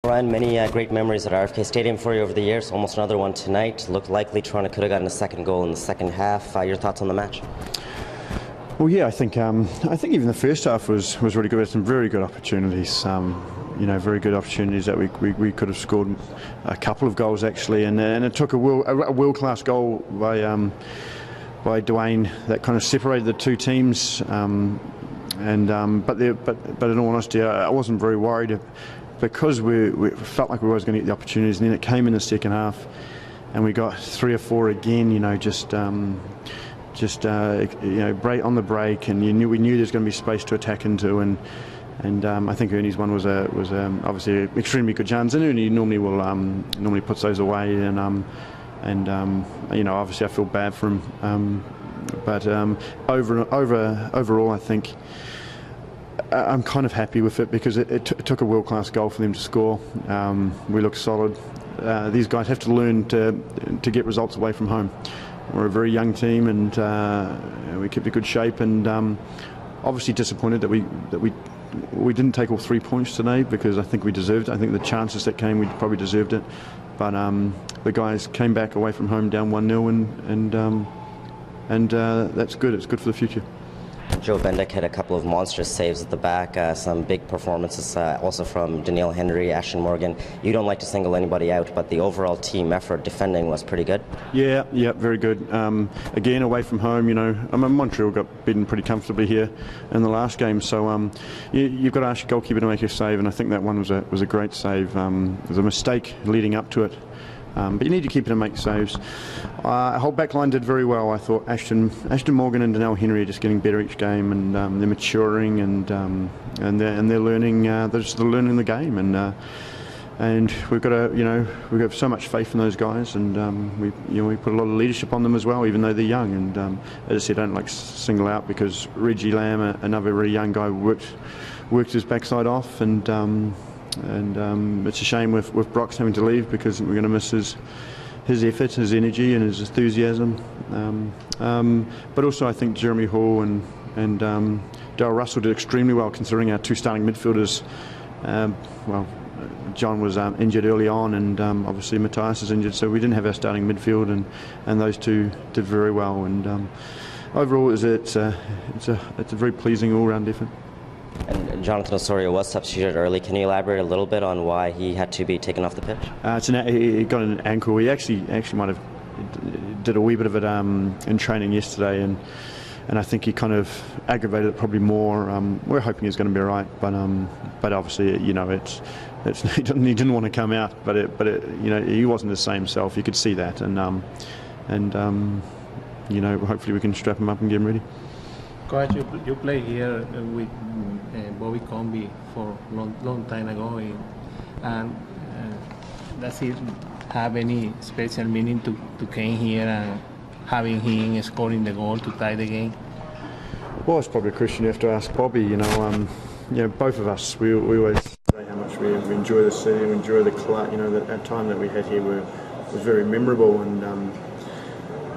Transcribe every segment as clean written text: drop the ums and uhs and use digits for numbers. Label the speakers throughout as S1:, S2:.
S1: Ryan, many great memories at RFK Stadium for you over the years. Almost another one tonight. Looked likely Toronto could have gotten a second goal in the second half. Your thoughts on the match?
S2: Well, yeah, I think even the first half was really good. We had some very good opportunities. Very good opportunities that we could have scored a couple of goals actually, and it took a world-class goal by Dwayne that kind of separated the two teams. But in all honesty, I wasn't very worried because we felt like we were always going to get the opportunities, and then it came in the second half, and we got 3 or 4 again. Break on the break, and we knew there's going to be space to attack into, and I think Ernie's one was obviously an extremely good chance, and Ernie normally puts those away, and obviously I feel bad for him, but overall I think I'm kind of happy with it because it took a world-class goal for them to score. We look solid. These guys have to learn to get results away from home. We're a very young team, and we kept a good shape, and obviously disappointed that we didn't take all 3 points today because I think we deserved it. I think the chances that came, we probably deserved it, but the guys came back away from home down 1-0, and that's good. It's good for the future.
S1: Joe Bendick had a couple of monstrous saves at the back, some big performances also from Danielle Henry, Ashton Morgan. You don't like to single anybody out, but the overall team effort defending was pretty good. Yeah, very good. Again, away from home, Montreal got beaten pretty comfortably here in the last game, so you've got to ask your goalkeeper to make a save, and I think that one was a great save. There was a mistake leading up to it. But you need to keep it and make saves. Whole back line did very well. I thought Ashton Morgan and Danielle Henry are just getting better each game, and they're maturing, and they're learning. They're learning the game, and we've got we have so much faith in those guys, and we put a lot of leadership on them as well, even though they're young. And as I said, I don't like single out because Reggie Lamb, another very young guy, worked his backside off, and it's a shame with Brock's having to leave because we're going to miss his effort, his energy, and his enthusiasm. But also, I think Jeremy Hall and Darryl Russell did extremely well considering our two starting midfielders. John was injured early on, and obviously Matthias is injured, so we didn't have our starting midfield, and those two did very well. And overall, it's a very pleasing all-round effort. And Jonathan Osorio was substituted early. Can you elaborate a little bit on why he had to be taken off the pitch?
S2: He got an ankle. He actually might have did a wee bit of it in training yesterday, and I think he kind of aggravated it probably more. We're hoping he's going to be all right, but obviously he didn't want to come out, but he wasn't his same self. You could see that, and hopefully we can strap him up and get him ready.
S3: Coach, you played here with Bobby Comby for a long time ago, and does it have any special meaning to came here and having him scoring the goal to tie the game?
S2: Well, it's probably a question you have to ask Bobby. Both of us, we always say how much we enjoy the city, we enjoy the club. That time that we had here was very memorable, and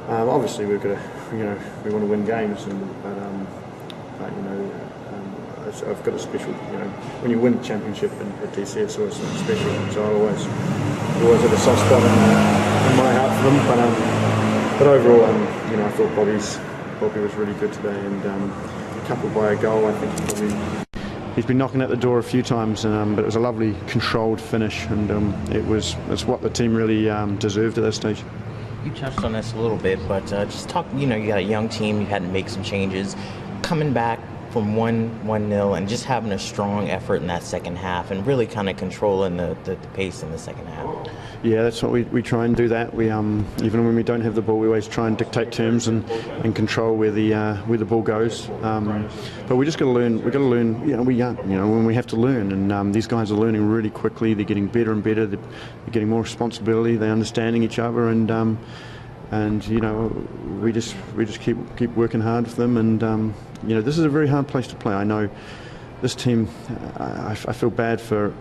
S2: obviously we've got to. We want to win games, I've got a special. When you win a championship at DC, it's always something special. So I always have a soft spot in my heart for them. But overall, I thought Bobby was really good today, and coupled by a goal, I think he's been knocking at the door a few times, but it was a lovely controlled finish, and it's what the team really deserved at that stage.
S4: You touched on this a little bit, but just talk, you got a young team, you had to make some changes. Coming back from 1-0 and just having a strong effort in that second half and really kind of controlling the pace in the second half.
S2: Yeah, that's what we try and do that. We even when we don't have the ball, we always try and dictate terms and control where the ball goes. But we just got to learn. We've got to learn. We're young. When we have to learn, and these guys are learning really quickly. They're getting better and better. They're getting more responsibility. They're understanding each other, and we just keep working hard for them. And this is a very hard place to play. I know this team. I feel bad for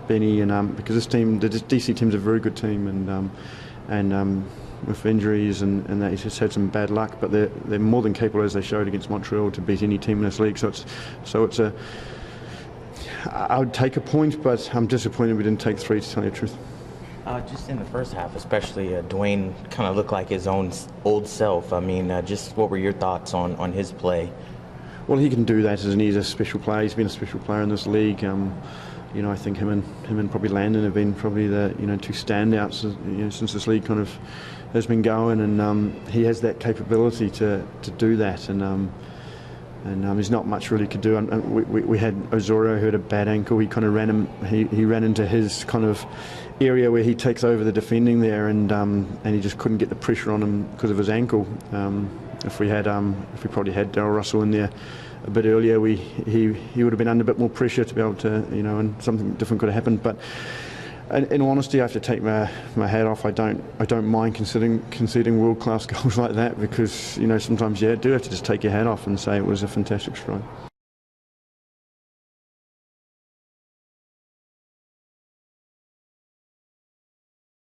S2: Benny, and because this team, the DC team's a very good team, and with injuries and that, he's just had some bad luck, but they're more than capable, as they showed against Montreal, to beat any team in this league. So it's I would take a point, but I'm disappointed we didn't take 3, to tell you the truth.
S4: Just in the first half, especially, Dwayne kind of looked like his own old self. I mean, just what were your thoughts on his play? Well,
S2: he can do that, and he's a special player. He's been a special player in this league. I think him and probably Landon have been probably the two standouts since this league kind of has been going, and he has that capability to do that, and there's not much really could do. We had Osorio who had a bad ankle. He kind of he ran into his kind of area where he takes over the defending there, and he just couldn't get the pressure on him because of his ankle. If we probably had Darryl Russell in there a bit earlier, he would have been under a bit more pressure to be able to, and something different could have happened. But in all honesty, I have to take my hat off. I don't mind conceding world-class goals like that, because sometimes you do have to just take your hat off and say it was a fantastic strike.